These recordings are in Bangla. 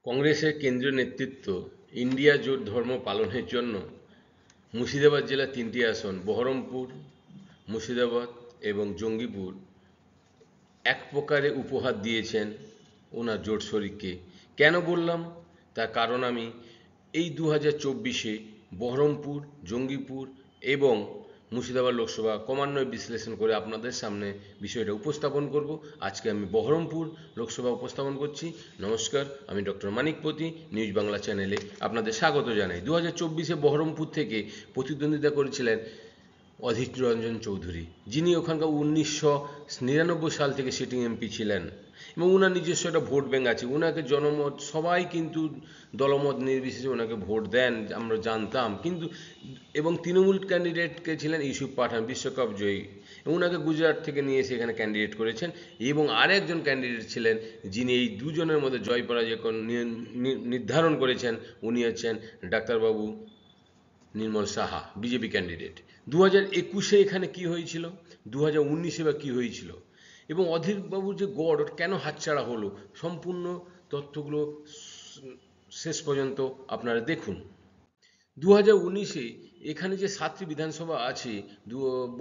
কংগ্রেসের কেন্দ্রীয় নেতৃত্ব ইন্ডিয়া জোট ধর্ম পালনের জন্য মুর্শিদাবাদ জেলার 3টি আসন বহরমপুর, মুর্শিদাবাদ এবং জঙ্গিপুর এক প্রকারে উপহার দিয়েছেন ওনার জোট শরিককে। কেন বললাম তার কারণ আমি এই 2024-এ বহরমপুর, জঙ্গিপুর এবং মুর্শিদাবাদ লোকসভা ক্রমান্বয়ে বিশ্লেষণ করে আপনাদের সামনে বিষয়টা উপস্থাপন করব। আজকে আমি বহরমপুর লোকসভা উপস্থাপন করছি। নমস্কার, আমি ডক্টর মানিকপতি, নিউজ বাংলা চ্যানেলে আপনাদের স্বাগত জানাই। 2024-এ বহরমপুর থেকে প্রতিদ্বন্দ্বিতা করেছিলেন অধীর রঞ্জন চৌধুরী, যিনি ওখানকার 1999 সাল থেকে সিটিং এমপি ছিলেন এবং ওনার নিজস্ব একটা ভোট ব্যাঙ্ক আছে। ওনাকে জনমত সবাই কিন্তু দলমত নির্বিশেষে ওনাকে ভোট দেন, আমরা জানতাম। কিন্তু এবং তৃণমূল ক্যান্ডিডেটকে ছিলেন ইউসুফ পাঠান, বিশ্বকাপ জয়ী, ওনাকে গুজরাট থেকে নিয়ে এসে এখানে ক্যান্ডিডেট করেছেন। এবং আরেকজন ক্যান্ডিডেট ছিলেন যিনি এই দুজনের মধ্যে জয় পরাজয় নির্ধারণ করেছেন, উনি হচ্ছেন ডাক্তারবাবু নির্মল সাহা, বিজেপি ক্যান্ডিডেট। 2021-এ এখানে কি হয়েছিল, 2019-এ বা কী হয়েছিল, এবং অধীরবাবুর যে গড় কেন হাতছাড়া হলো, সম্পূর্ণ তথ্যগুলো শেষ পর্যন্ত আপনারা দেখুন। 2019-এ এখানে যে 7টি বিধানসভা আছে,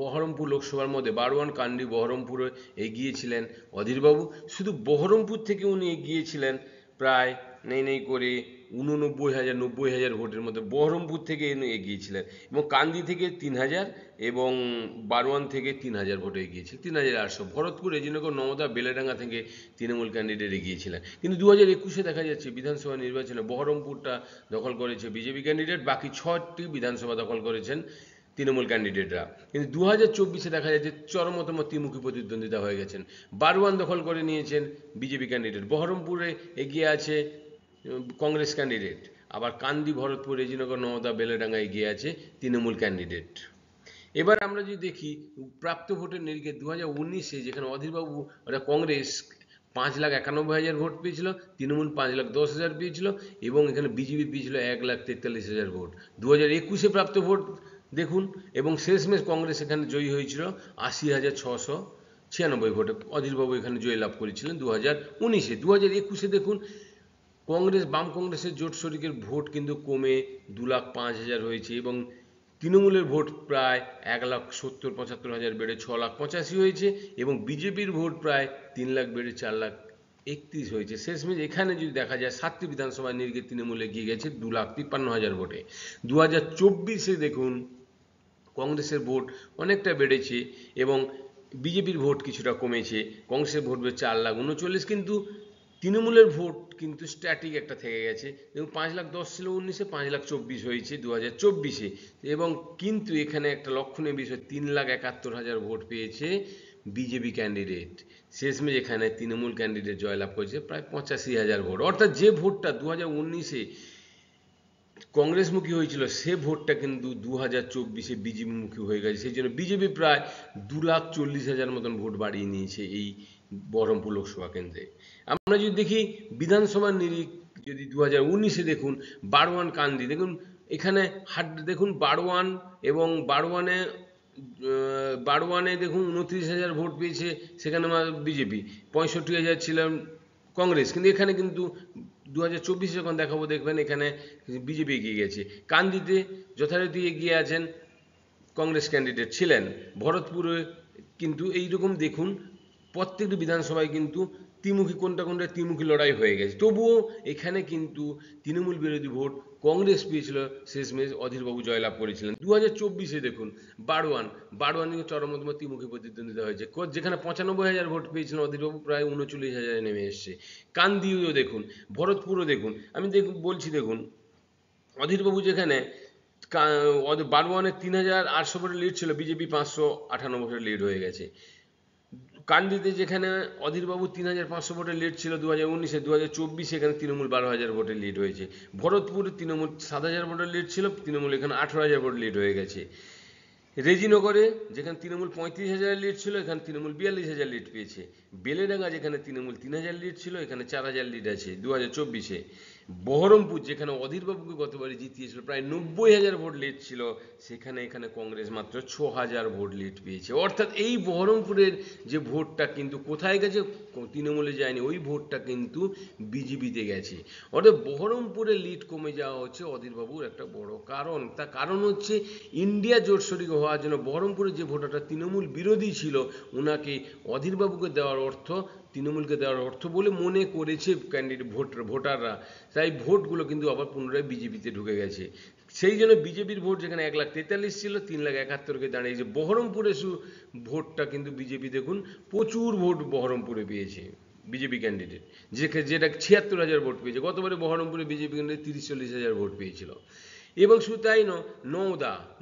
বহরমপুর লোকসভার মধ্যে বারওয়ান, কান্দি, বহরমপুরে এগিয়েছিলেন অধীরবাবু। শুধু বহরমপুর থেকে উনি এগিয়েছিলেন প্রায় নেই করে 90,000 ভোটের মধ্যে বহরমপুর থেকে এগিয়েছিলেন, এবং কান্দি থেকে 3,000 এবং বারওয়ান থেকে 3,000 ভোটে এগিয়েছিলেন, 3,800। ভরতপুর, রেজিনগর, নওদা, বেলেডাঙ্গা থেকে তৃণমূল ক্যান্ডিডেট এগিয়েছিলেন। কিন্তু 2021-এ দেখা যাচ্ছে বিধানসভা নির্বাচনে বহরমপুরটা দখল করেছে বিজেপি ক্যান্ডিডেট, বাকি 6টি বিধানসভা দখল করেছেন তৃণমূল ক্যান্ডিডেটরা। কিন্তু 2024-এ দেখা যাচ্ছে চরমতম ত্রিমুখী প্রতিদ্বন্দ্বিতা হয়ে গেছেন। বারওয়ান দখল করে নিয়েছেন বিজেপি ক্যান্ডিডেট, বহরমপুরে এগিয়ে আছে কংগ্রেস ক্যান্ডিডেট, আবার কান্দি, ভরতপুর, রেজিনগর, নওদা, বেলেডাঙ্গা এগিয়ে আছে তৃণমূল ক্যান্ডিডেট। এবার আমরা যদি দেখি প্রাপ্ত ভোটের নিরিখে 2019-এ যেখানে অধীরবাবু ওটা কংগ্রেস 5,91,000 ভোট পেয়েছিল, তৃণমূল 5,10,000 পেয়েছিল, এবং এখানে বিজেপি পেয়েছিল 1,43,000 ভোট। 2021-এ প্রাপ্ত ভোট দেখুন, এবং শেষমেশ কংগ্রেস এখানে জয়ী হয়েছিল 80,696 ভোটে। অধীরবাবু এখানে জয় লাভ করেছিলেন 2019-এ। 2021-এ দেখুন বাম কংগ্রেসের জোট শরিকের ভোট কিন্তু কমে 2,05,000 হয়েছে, এবং তৃণমূলের ভোট প্রায় 1,70,75,000 বেড়ে 6,85,000 হয়েছে, এবং বিজেপির ভোট প্রায় 3 লাখ বেড়ে 4,31,000 হয়েছে। শেষমেশ এখানে যদি দেখা যায় 7টি বিধানসভা নিরিখে তৃণমূল এগিয়ে গেছে 2,53,000 ভোটে। 2024-এ দেখুন কংগ্রেসের ভোট অনেকটা বেড়েছে এবং বিজেপির ভোট কিছুটা কমেছে। কংগ্রেসের ভোট বেড়ে 4,39,000, কিন্তু তৃণমূলের ভোট কিন্তু স্ট্যাটিক একটা থেকে গেছে, এবং 5,10,000 ছিল 19-এ, 5,24,000 হয়েছে 2024-এ। এবং কিন্তু এখানে একটা লক্ষণীয় বিষয়, 3,71,000 ভোট পেয়েছে বিজেপি ক্যান্ডিডেট। শেষমেশ এখানে তৃণমূল ক্যান্ডিডেট জয়লাভ করেছে প্রায় 85,000 ভোট। অর্থাৎ যে ভোটটা 2019-এ কংগ্রেসমুখী হয়েছিল সে ভোটটা কিন্তু 2024-এ বিজেপিমুখী হয়ে গেছে। সেই জন্য বিজেপি প্রায় 2,40,000 মতন ভোট বাড়িয়ে নিয়েছে এই বহরমপুর লোকসভা কেন্দ্রে। আমরা যদি দেখি বিধানসভার নিরিখ, যদি 2019-এ দেখুন বারওয়ান, কান্দি দেখুন, এখানে দেখুন বারওয়ান, এবং বারওয়ানে দেখুন 29,000 ভোট পেয়েছে সেখানে বিজেপি, 65,000 ছিলেন কংগ্রেস। কিন্তু এখানে কিন্তু 2024-এ যখন দেখাবো দেখবেন এখানে বিজেপি এগিয়ে গেছে। কান্দিতে যথারীতি এগিয়ে আছেন কংগ্রেস ক্যান্ডিডেট ছিলেন। ভরতপুরে কিন্তু এইরকম দেখুন প্রত্যেকটি বিধানসভায় কিন্তু কোনটা ত্রিমুখী লড়াই হয়ে গেছে। তবুও এখানে কিন্তু তৃণমূল বিরোধী ভোট কংগ্রেস পেয়েছিল, শেষমেশ অধীরবাবু জয়লাভ করেছিলেন। 2024-এ দেখুন বারওয়ানে চরমতম ত্রিমুখী প্রতিদ্বন্দ্বিতা হয়েছে, যেখানে 95,000 ভোট পেয়েছিলেন অধীরবাবু, প্রায় 39,000 নেমে এসছে। কান্দিও দেখুন, ভরতপুরও দেখুন, আমি বলছি দেখুন অধীরবাবু যেখানে বারওয়ানে 3,800 ভোটের লিড ছিল, বিজেপি 558 ভোটের লিড হয়ে গেছে। কান্দিতে যেখানে অধীরবাবু 3,500 ভোটের লিড ছিল 2019-এ, 2024-এ এখানে তৃণমূল 12,000 ভোটের লিড হয়েছে। ভরতপুরে তৃণমূল 7,000 ভোটের লিড ছিল, তৃণমূল এখানে 18,000 ভোট লিড হয়ে গেছে। রেজিনগরে যেখানে তৃণমূল 35,000 লিড ছিল, এখানে তৃণমূল 42,000 লিড পেয়েছে। বেলেডাঙ্গা যেখানে তৃণমূল 3,000 লিড ছিল, এখানে 4,000 লিড আছে 2024-এ। বহরমপুর যেখানে অধীরবাবুকে গতবারে জিতিয়েছিল, প্রায় 90,000 ভোট লিড ছিল, এখানে কংগ্রেস মাত্র 6,000 ভোট লিড পেয়েছে। অর্থাৎ এই বহরমপুরের যে ভোটটা কিন্তু কোথায় গেছে, তৃণমূলে যায়নি, ওই ভোটটা কিন্তু বিজেপিতে গেছে। অর্থাৎ বহরমপুরের লিড কমে যাওয়া হচ্ছে অধীরবাবুর একটা বড় কারণ। তার কারণ হচ্ছে ইন্ডিয়া জোট শরিক হওয়ার জন্য বহরমপুরের যে ভোটারটা তৃণমূল বিরোধী ছিল, ওনাকে অধীরবাবুকে দেওয়ার অর্থ, তৃণমূলকে দেওয়ার অর্থ বলে মনে করেছে ক্যান্ডিডেট ভোটাররা। তাই ভোটগুলো কিন্তু আবার পুনরায় বিজেপিতে ঢুকে গেছে। সেই জন্য বিজেপির ভোট যেখানে 1,43,000 ছিল, 3,71,000-কে দাঁড়িয়েছে। বহরমপুরে ভোটটা কিন্তু বিজেপি দেখুন প্রচুর ভোট বহরমপুরে পেয়েছে বিজেপি ক্যান্ডিডেট, যেটা 76,000 ভোট পেয়েছে। গতবারে বহরমপুরে বিজেপি ক্যান্ডিডেট 30-40,000 ভোট পেয়েছিল। এবং শুধু তাই নয়,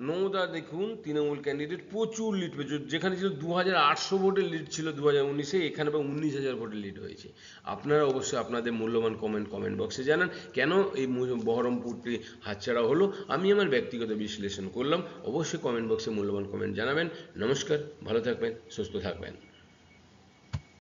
নওদা দেখুন তৃণমূল ক্যান্ডিডেট প্রচুর লিড পেয়েছে, যেখানে ছিল 2,800 ভোটের লিড ছিল 2019-এ, এখানে 19,000 ভোটের লিড হয়েছে। আপনারা অবশ্যই আপনাদের মূল্যবান কমেন্ট বক্সে জানান কেন এই বহরমপুরটি হাতছাড়া হলো। আমি আমার ব্যক্তিগত বিশ্লেষণ করলাম, অবশ্যই কমেন্ট বক্সে মূল্যবান কমেন্ট জানাবেন। নমস্কার, ভালো থাকবেন, সুস্থ থাকবেন।